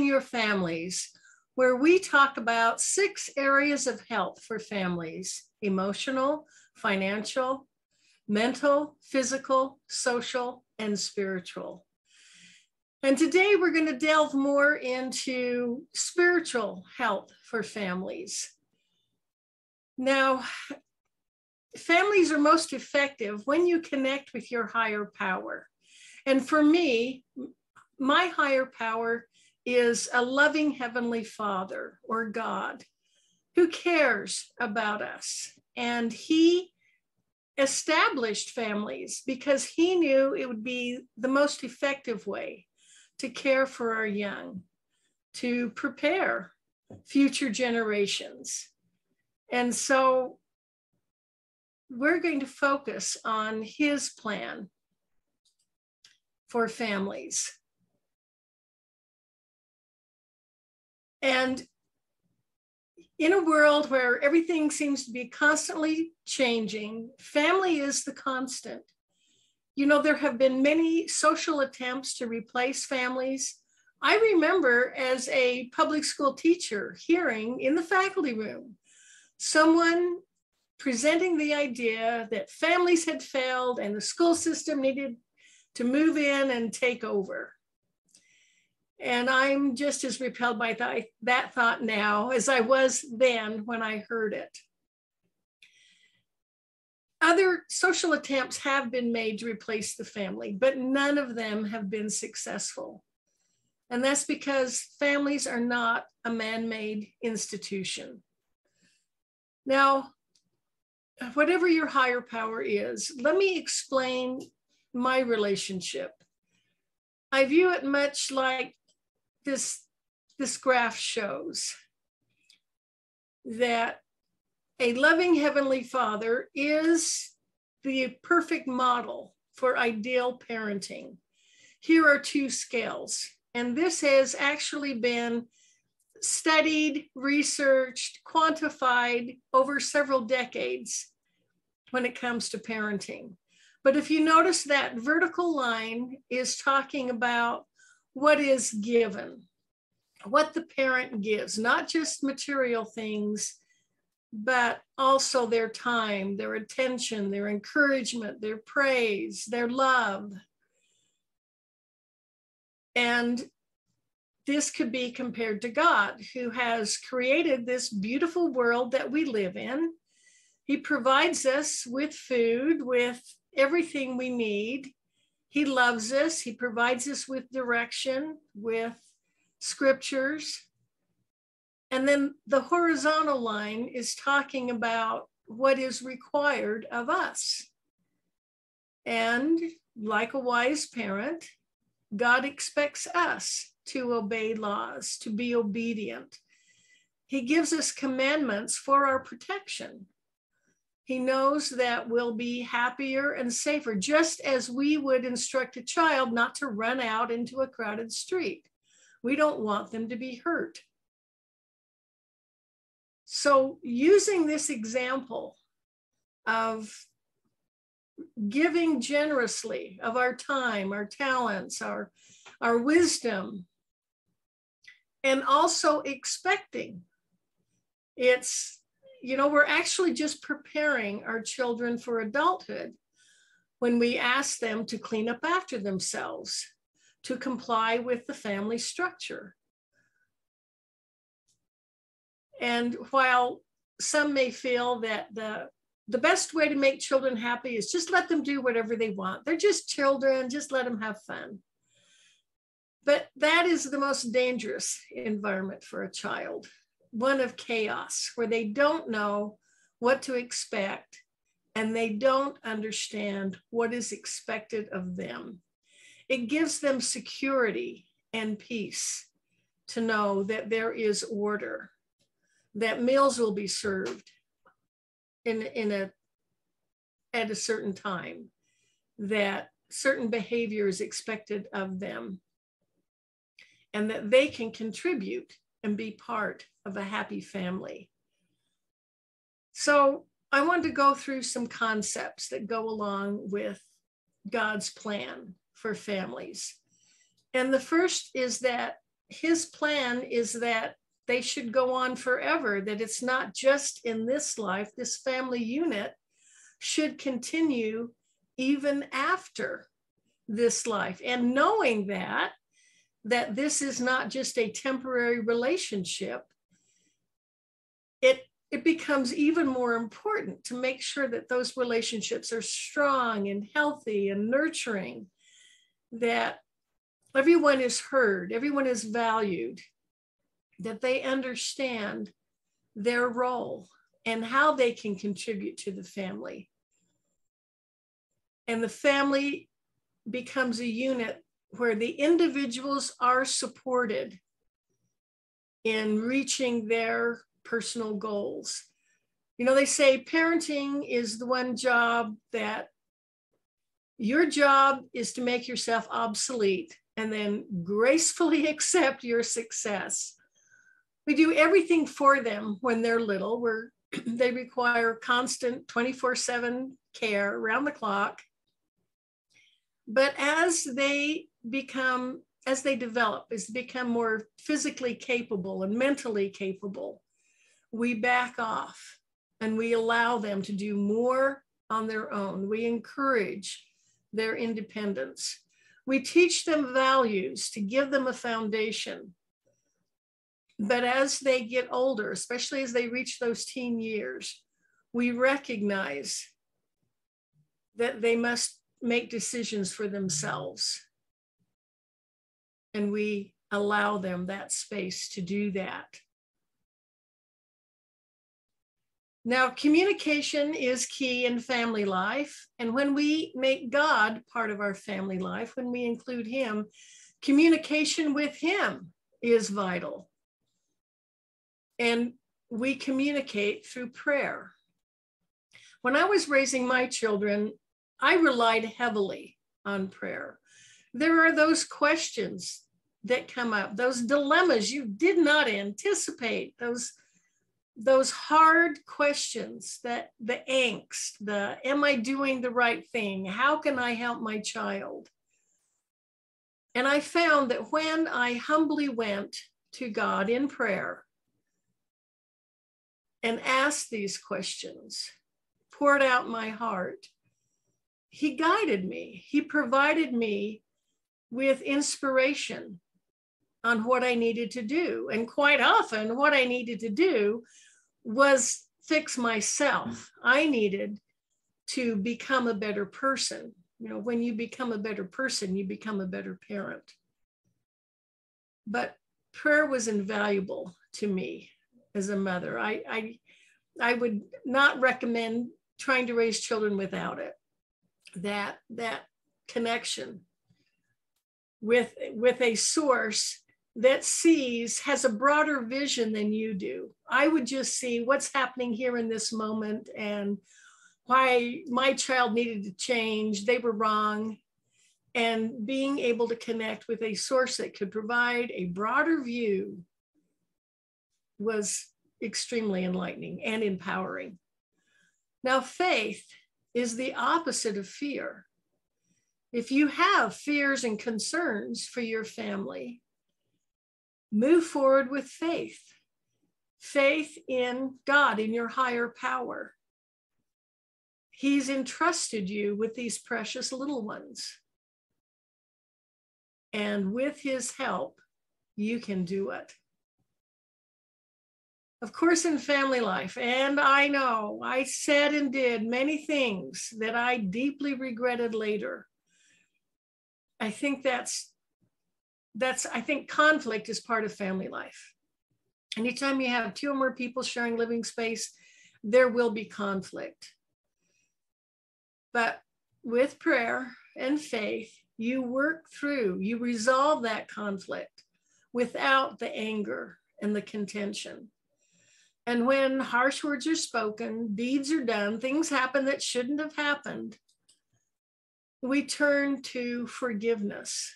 Healing Your Families, where we talk about 6 areas of health for families: emotional, financial, mental, physical, social, and spiritual. And today we're going to delve more into spiritual health for families. Now, families are most effective when you connect with your higher power. And for me, my higher power is a loving Heavenly Father, or God, who cares about us. And He established families because He knew it would be the most effective way to care for our young, to prepare future generations. And so we're going to focus on His plan for families. And in a world where everything seems to be constantly changing, family is the constant. You know, there have been many social attempts to replace families. I remember as a public school teacher hearing in the faculty room someone presenting the idea that families had failed and the school system needed to move in and take over. And I'm just as repelled by that thought now as I was then when I heard it. Other social attempts have been made to replace the family, but none of them have been successful. And that's because families are not a man-made institution. Now, whatever your higher power is, let me explain my relationship. I view it much like this graph shows, that a loving Heavenly Father is the perfect model for ideal parenting. Here are 2 scales, and this has actually been studied, researched, quantified over several decades when it comes to parenting. But if you notice, that vertical line is talking about what is given, what the parent gives, not just material things, but also their time, their attention, their encouragement, their praise, their love. And this could be compared to God, who has created this beautiful world that we live in. He provides us with food, with everything we need. He loves us. He provides us with direction, with scriptures. And then the horizontal line is talking about what is required of us. And like a wise parent, God expects us to obey laws, to be obedient. He gives us commandments for our protection. He knows that we'll be happier and safer, just as we would instruct a child not to run out into a crowded street. We don't want them to be hurt. So using this example of giving generously of our time, our talents, our wisdom, and also expecting, it's, you know, we're actually just preparing our children for adulthood when we ask them to clean up after themselves, to comply with the family structure. And while some may feel that the best way to make children happy is just let them do whatever they want. They're just children, just let them have fun. But that is the most dangerous environment for a child, one of chaos, where they don't know what to expect and they don't understand what is expected of them. It gives them security and peace to know that there is order, that meals will be served at a certain time, that certain behavior is expected of them, and that they can contribute and be part of a happy family. So I want to go through some concepts that go along with God's plan for families. And the first is that his plan is that they should go on forever, that it's not just in this life. This family unit should continue even after this life. And knowing that this is not just a temporary relationship, it becomes even more important to make sure that those relationships are strong and healthy and nurturing, that everyone is heard, everyone is valued, that they understand their role and how they can contribute to the family. And the family becomes a unit where the individuals are supported in reaching their personal goals. You know, they say parenting is the one job that your job is to make yourself obsolete and then gracefully accept your success. We do everything for them when they're little, they require constant 24/7 care around the clock. But as they develop, as they become more physically capable and mentally capable, we back off and we allow them to do more on their own. We encourage their independence. We teach them values to give them a foundation. But as they get older, especially as they reach those teen years, we recognize that they must make decisions for themselves. And we allow them that space to do that. Now, communication is key in family life. And when we make God part of our family life, when we include him, communication with him is vital. And we communicate through prayer. When I was raising my children, I relied heavily on prayer. There are those questions that come up, those dilemmas you did not anticipate, those hard questions, that the angst, am I doing the right thing? How can I help my child? And I found that when I humbly went to God in prayer and asked these questions, poured out my heart, he guided me. He provided me with inspiration on what I needed to do. And quite often what I needed to do was fix myself. I needed to become a better person. You know, when you become a better person, you become a better parent. But prayer was invaluable to me as a mother. I would not recommend trying to raise children without it. That connection with a source that has a broader vision than you do. I would just see what's happening here in this moment and why my child needed to change, they were wrong. And being able to connect with a source that could provide a broader view was extremely enlightening and empowering. Now, faith is the opposite of fear. If you have fears and concerns for your family, move forward with faith. Faith in God, in your higher power. He's entrusted you with these precious little ones. And with his help, you can do it. Of course, in family life, and I know I said and did many things that I deeply regretted later. I think I think conflict is part of family life. Anytime you have two or more people sharing living space, there will be conflict. But with prayer and faith, you work through, you resolve that conflict without the anger and the contention. And when harsh words are spoken, deeds are done, things happen that shouldn't have happened, we turn to forgiveness.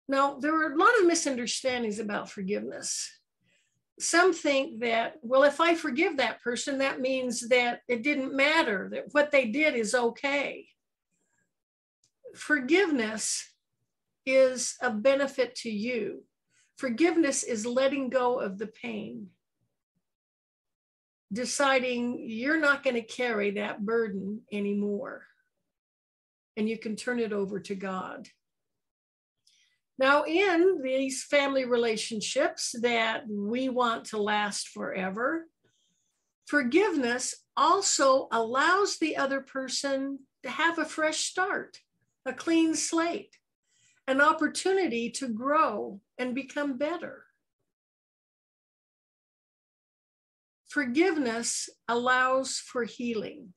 Now, there are a lot of misunderstandings about forgiveness. Some think that, well, if I forgive that person, that means that it didn't matter, that what they did is okay. Forgiveness is a benefit to you. Forgiveness is letting go of the pain, deciding you're not going to carry that burden anymore, and you can turn it over to God. Now, in these family relationships that we want to last forever, forgiveness also allows the other person to have a fresh start, a clean slate, an opportunity to grow and become better. Forgiveness allows for healing.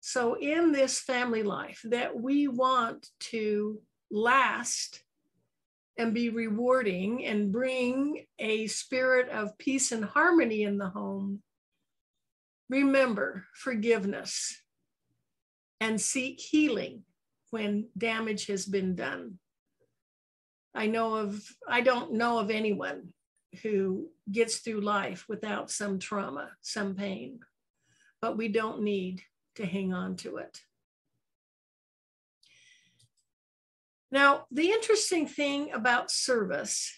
So in this family life that we want to last and be rewarding and bring a spirit of peace and harmony in the home, remember forgiveness and seek healing when damage has been done. I don't know of anyone who gets through life without some trauma, some pain, but we don't need to hang on to it. Now, the interesting thing about service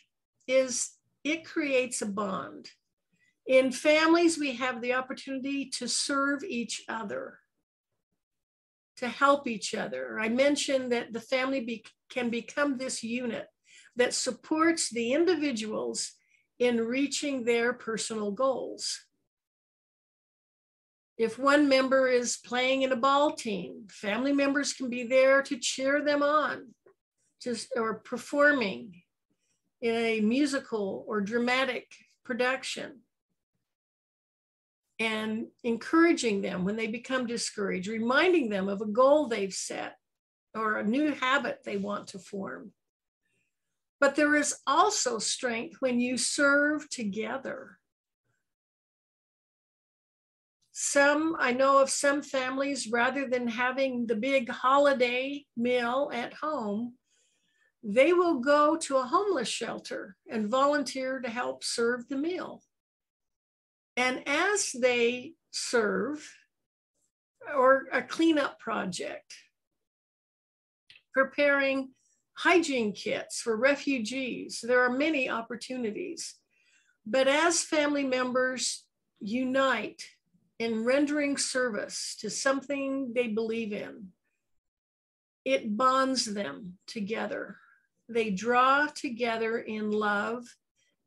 is it creates a bond. In families, we have the opportunity to serve each other, to help each other. I mentioned that the family can become this unit that supports the individuals in reaching their personal goals. If one member is playing in a ball team, family members can be there to cheer them on, or performing in a musical or dramatic production, and encouraging them when they become discouraged, reminding them of a goal they've set or a new habit they want to form. But there is also strength when you serve together. I know of some families, rather than having the big holiday meal at home, they will go to a homeless shelter and volunteer to help serve the meal. And as they serve, or a cleanup project, preparing hygiene kits for refugees, there are many opportunities. But as family members unite in rendering service to something they believe in, it bonds them together. They draw together in love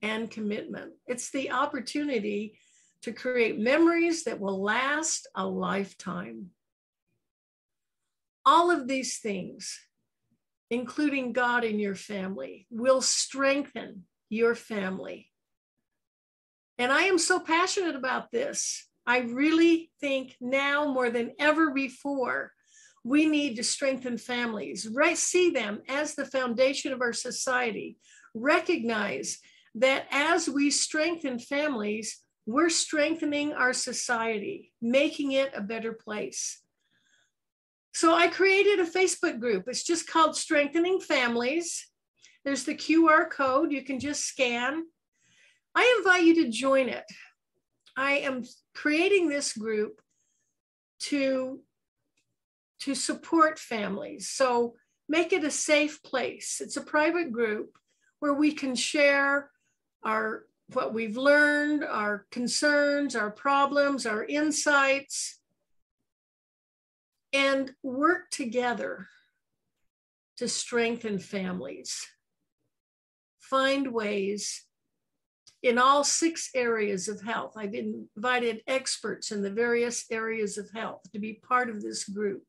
and commitment. It's the opportunity to create memories that will last a lifetime. All of these things, including God in your family, will strengthen your family. And I am so passionate about this. I really think now more than ever before, we need to strengthen families, right? See them as the foundation of our society. Recognize that as we strengthen families, we're strengthening our society, making it a better place. So I created a Facebook group. It's just called Strengthening Families. There's the QR code you can just scan. I invite you to join it. I am creating this group to support families. So make it a safe place. It's a private group where we can share what we've learned, our concerns, our problems, our insights, and work together to strengthen families. Find ways in all 6 areas of health. I've invited experts in the various areas of health to be part of this group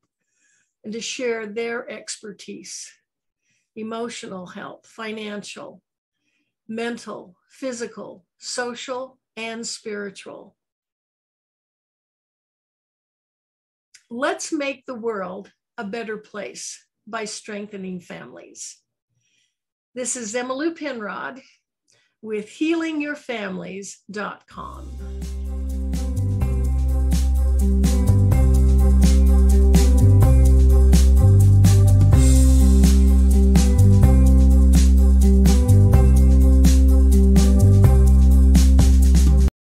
and to share their expertise: emotional health, financial, mental, physical, social, and spiritual. Let's make the world a better place by strengthening families. This is Emmalou Penrod with HealingYourFamilies.com.